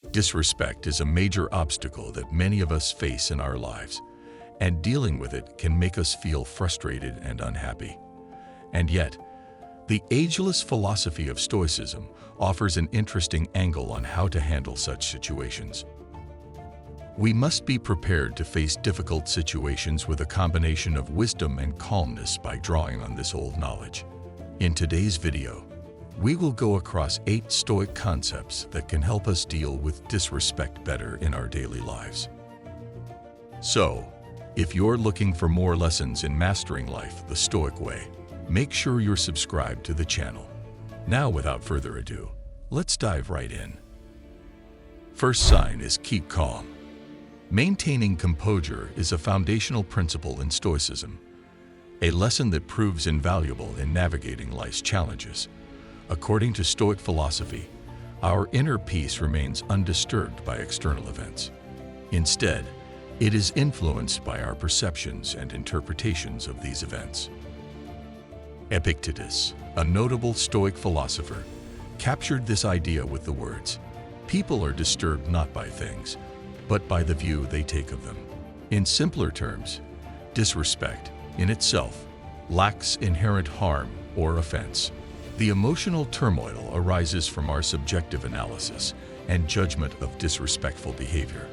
Disrespect is a major obstacle that many of us face in our lives, and dealing with it can make us feel frustrated and unhappy. And yet, the ageless philosophy of Stoicism offers an interesting angle on how to handle such situations. We must be prepared to face difficult situations with a combination of wisdom and calmness by drawing on this old knowledge. In today's video, we will go across 8 Stoic concepts that can help us deal with disrespect better in our daily lives. So, if you're looking for more lessons in mastering life the Stoic way, make sure you're subscribed to the channel. Now, without further ado, let's dive right in. First sign is keep calm. Maintaining composure is a foundational principle in Stoicism, a lesson that proves invaluable in navigating life's challenges. According to Stoic philosophy, our inner peace remains undisturbed by external events. Instead, it is influenced by our perceptions and interpretations of these events. Epictetus, a notable Stoic philosopher, captured this idea with the words, "People are disturbed not by things, but by the view they take of them." In simpler terms, disrespect, in itself, lacks inherent harm or offense. The emotional turmoil arises from our subjective analysis and judgment of disrespectful behavior.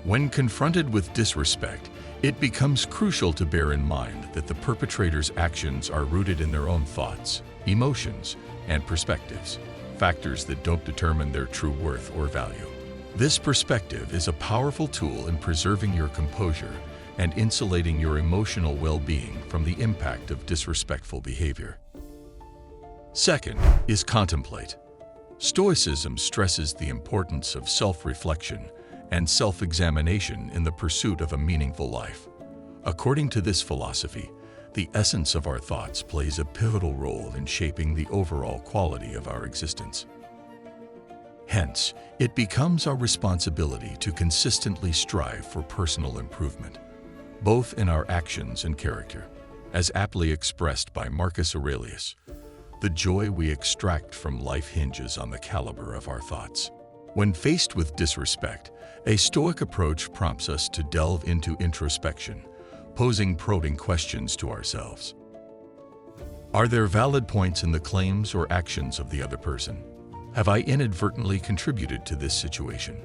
When confronted with disrespect, it becomes crucial to bear in mind that the perpetrator's actions are rooted in their own thoughts, emotions, and perspectives, factors that don't determine their true worth or value. This perspective is a powerful tool in preserving your composure and insulating your emotional well-being from the impact of disrespectful behavior. Second is contemplate. Stoicism stresses the importance of self-reflection and self-examination in the pursuit of a meaningful life. According to this philosophy, the essence of our thoughts plays a pivotal role in shaping the overall quality of our existence. Hence, it becomes our responsibility to consistently strive for personal improvement, both in our actions and character. As aptly expressed by Marcus Aurelius, the joy we extract from life hinges on the caliber of our thoughts. When faced with disrespect, a Stoic approach prompts us to delve into introspection, posing probing questions to ourselves. Are there valid points in the claims or actions of the other person? Have I inadvertently contributed to this situation?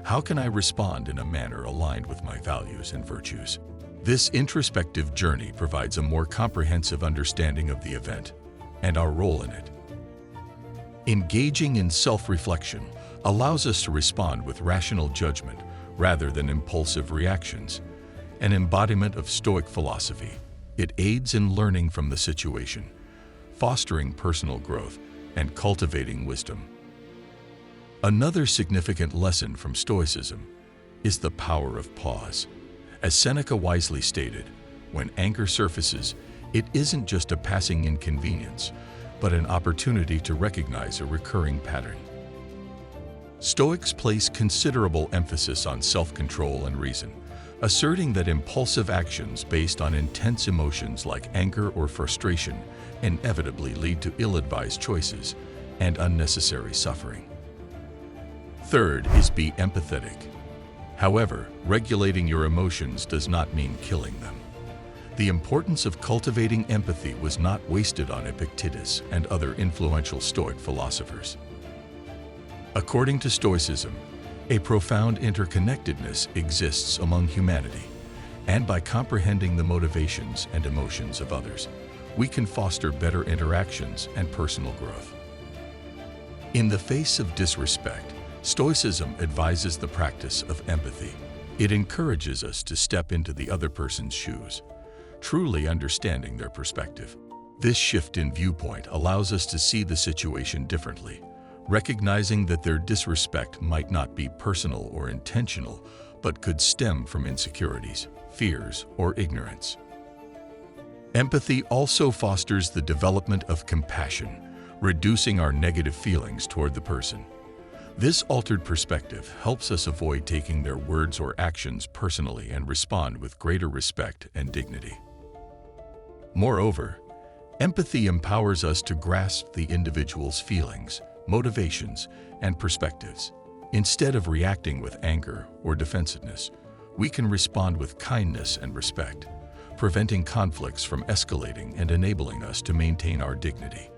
How can I respond in a manner aligned with my values and virtues? This introspective journey provides a more comprehensive understanding of the event and our role in it. Engaging in self-reflection allows us to respond with rational judgment rather than impulsive reactions, an embodiment of Stoic philosophy. It aids in learning from the situation, fostering personal growth, and cultivating wisdom. Another significant lesson from Stoicism is the power of pause. As Seneca wisely stated, when anger surfaces, it isn't just a passing inconvenience, but an opportunity to recognize a recurring pattern. Stoics place considerable emphasis on self-control and reason, asserting that impulsive actions based on intense emotions like anger or frustration inevitably lead to ill-advised choices and unnecessary suffering. Third is be empathetic. However, regulating your emotions does not mean killing them. The importance of cultivating empathy was not wasted on Epictetus and other influential Stoic philosophers. According to Stoicism, a profound interconnectedness exists among humanity, and by comprehending the motivations and emotions of others, we can foster better interactions and personal growth. In the face of disrespect, Stoicism advises the practice of empathy. It encourages us to step into the other person's shoes, truly understanding their perspective. This shift in viewpoint allows us to see the situation differently, recognizing that their disrespect might not be personal or intentional, but could stem from insecurities, fears, or ignorance. Empathy also fosters the development of compassion, reducing our negative feelings toward the person. This altered perspective helps us avoid taking their words or actions personally and respond with greater respect and dignity. Moreover, empathy empowers us to grasp the individual's feelings, motivations, and perspectives. Instead of reacting with anger or defensiveness, we can respond with kindness and respect, preventing conflicts from escalating and enabling us to maintain our dignity.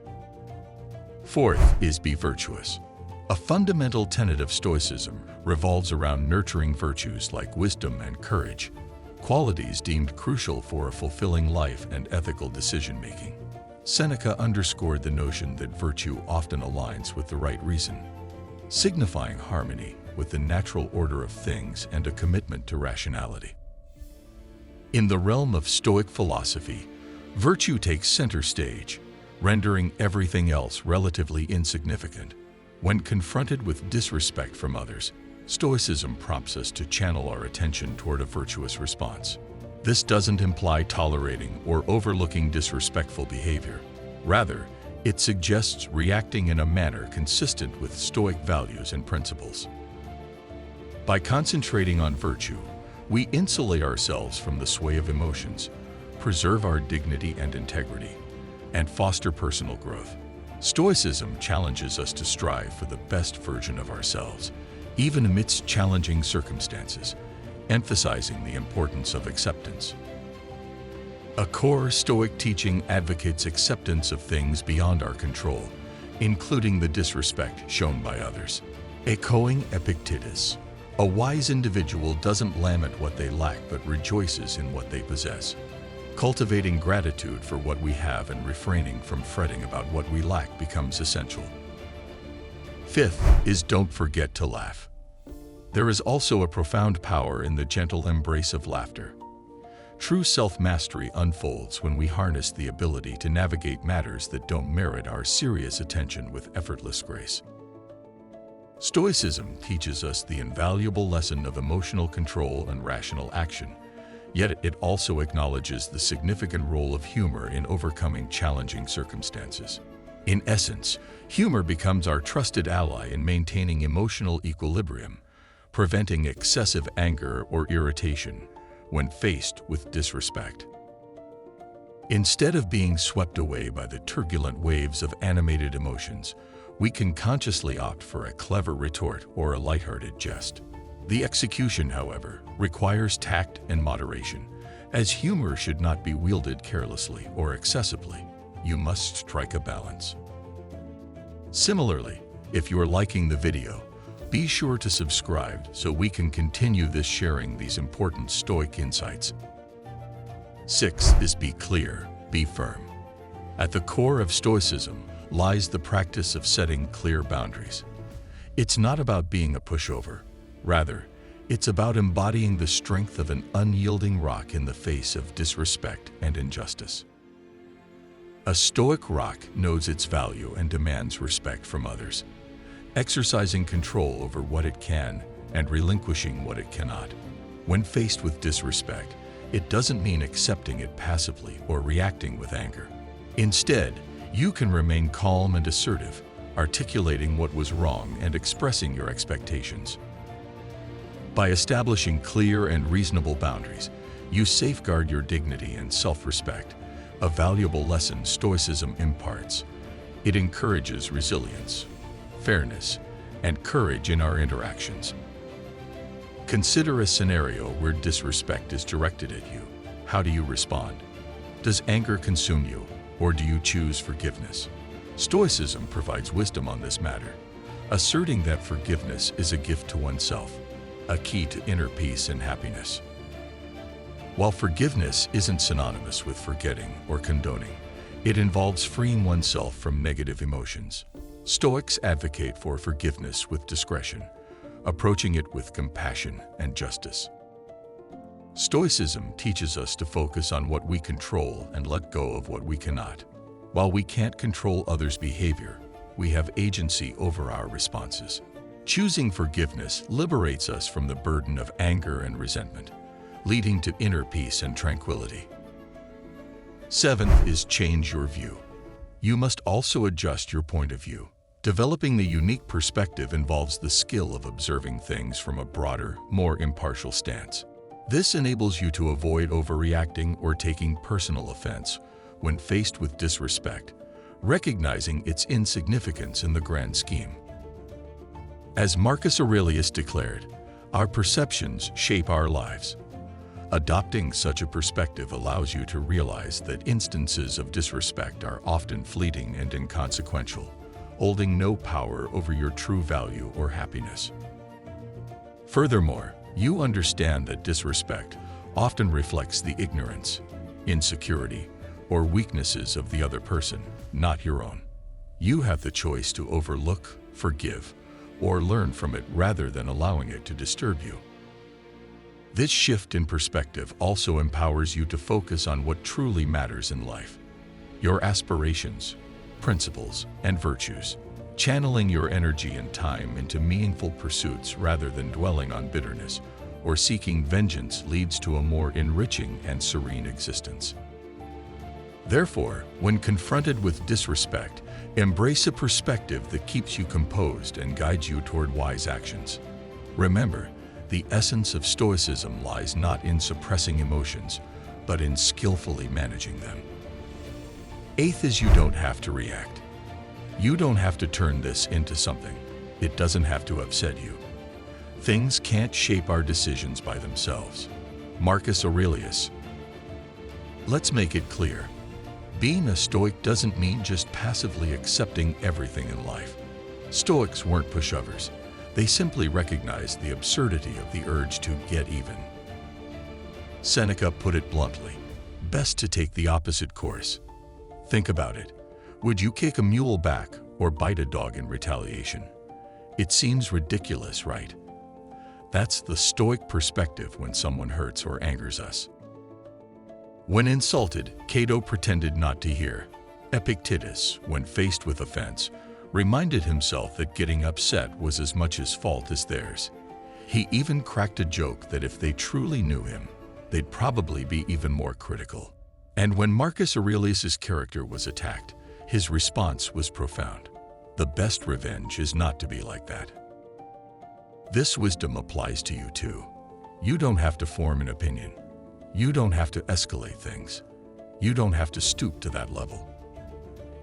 Fourth is be virtuous. A fundamental tenet of Stoicism revolves around nurturing virtues like wisdom and courage, qualities deemed crucial for a fulfilling life and ethical decision-making. Seneca underscored the notion that virtue often aligns with the right reason, signifying harmony with the natural order of things and a commitment to rationality. In the realm of Stoic philosophy, virtue takes center stage, rendering everything else relatively insignificant. When confronted with disrespect from others, Stoicism prompts us to channel our attention toward a virtuous response. This doesn't imply tolerating or overlooking disrespectful behavior. Rather, it suggests reacting in a manner consistent with Stoic values and principles. By concentrating on virtue, we insulate ourselves from the sway of emotions, preserve our dignity and integrity, and foster personal growth. Stoicism challenges us to strive for the best version of ourselves, even amidst challenging circumstances, emphasizing the importance of acceptance. A core Stoic teaching advocates acceptance of things beyond our control, including the disrespect shown by others. Echoing Epictetus, a wise individual doesn't lament what they lack but rejoices in what they possess. Cultivating gratitude for what we have and refraining from fretting about what we lack becomes essential. Fifth is don't forget to laugh. There is also a profound power in the gentle embrace of laughter. True self-mastery unfolds when we harness the ability to navigate matters that don't merit our serious attention with effortless grace. Stoicism teaches us the invaluable lesson of emotional control and rational action, yet it also acknowledges the significant role of humor in overcoming challenging circumstances. In essence, humor becomes our trusted ally in maintaining emotional equilibrium, preventing excessive anger or irritation when faced with disrespect. Instead of being swept away by the turbulent waves of animated emotions, we can consciously opt for a clever retort or a lighthearted jest. The execution, however, requires tact and moderation, as humor should not be wielded carelessly or excessively. You must strike a balance. Similarly, if you're liking the video, be sure to subscribe so we can continue sharing these important Stoic insights. Sixth is be clear, be firm. At the core of Stoicism lies the practice of setting clear boundaries. It's not about being a pushover. Rather, it's about embodying the strength of an unyielding rock in the face of disrespect and injustice. A Stoic rock knows its value and demands respect from others, exercising control over what it can and relinquishing what it cannot. When faced with disrespect, it doesn't mean accepting it passively or reacting with anger. Instead, you can remain calm and assertive, articulating what was wrong and expressing your expectations. By establishing clear and reasonable boundaries, you safeguard your dignity and self-respect, a valuable lesson Stoicism imparts. It encourages resilience, fairness, and courage in our interactions. Consider a scenario where disrespect is directed at you. How do you respond? Does anger consume you, or do you choose forgiveness? Stoicism provides wisdom on this matter, asserting that forgiveness is a gift to oneself, a key to inner peace and happiness. While forgiveness isn't synonymous with forgetting or condoning, it involves freeing oneself from negative emotions. Stoics advocate for forgiveness with discretion, approaching it with compassion and justice. Stoicism teaches us to focus on what we control and let go of what we cannot. While we can't control others' behavior, we have agency over our responses. Choosing forgiveness liberates us from the burden of anger and resentment, leading to inner peace and tranquility. Seventh is change your view. You must also adjust your point of view. Developing the unique perspective involves the skill of observing things from a broader, more impartial stance. This enables you to avoid overreacting or taking personal offense when faced with disrespect, recognizing its insignificance in the grand scheme. As Marcus Aurelius declared, our perceptions shape our lives. Adopting such a perspective allows you to realize that instances of disrespect are often fleeting and inconsequential, holding no power over your true value or happiness. Furthermore, you understand that disrespect often reflects the ignorance, insecurity, or weaknesses of the other person, not your own. You have the choice to overlook, forgive, or learn from it rather than allowing it to disturb you. This shift in perspective also empowers you to focus on what truly matters in life: your aspirations, principles, and virtues, channeling your energy and time into meaningful pursuits rather than dwelling on bitterness or seeking vengeance leads to a more enriching and serene existence. Therefore, when confronted with disrespect, embrace a perspective that keeps you composed and guides you toward wise actions. Remember, the essence of Stoicism lies not in suppressing emotions, but in skillfully managing them. Eighth is you don't have to react. You don't have to turn this into something. It doesn't have to upset you. Things can't shape our decisions by themselves. Marcus Aurelius. Let's make it clear. Being a Stoic doesn't mean just passively accepting everything in life. Stoics weren't pushovers. They simply recognized the absurdity of the urge to get even. Seneca put it bluntly, best to take the opposite course. Think about it. Would you kick a mule back or bite a dog in retaliation? It seems ridiculous, right? That's the Stoic perspective when someone hurts or angers us. When insulted, Cato pretended not to hear. Epictetus, when faced with offense, reminded himself that getting upset was as much his fault as theirs. He even cracked a joke that if they truly knew him, they'd probably be even more critical. And when Marcus Aurelius's character was attacked, his response was profound. The best revenge is not to be like that. This wisdom applies to you too. You don't have to form an opinion. You don't have to escalate things. You don't have to stoop to that level.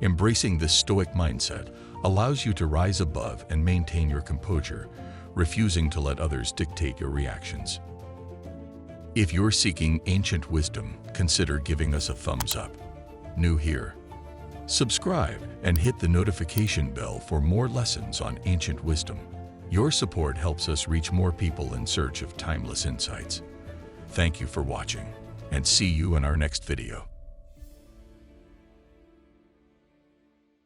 Embracing this Stoic mindset allows you to rise above and maintain your composure, refusing to let others dictate your reactions. If you're seeking ancient wisdom, consider giving us a thumbs up. New here? Subscribe and hit the notification bell for more lessons on ancient wisdom. Your support helps us reach more people in search of timeless insights. Thank you for watching, and see you in our next video.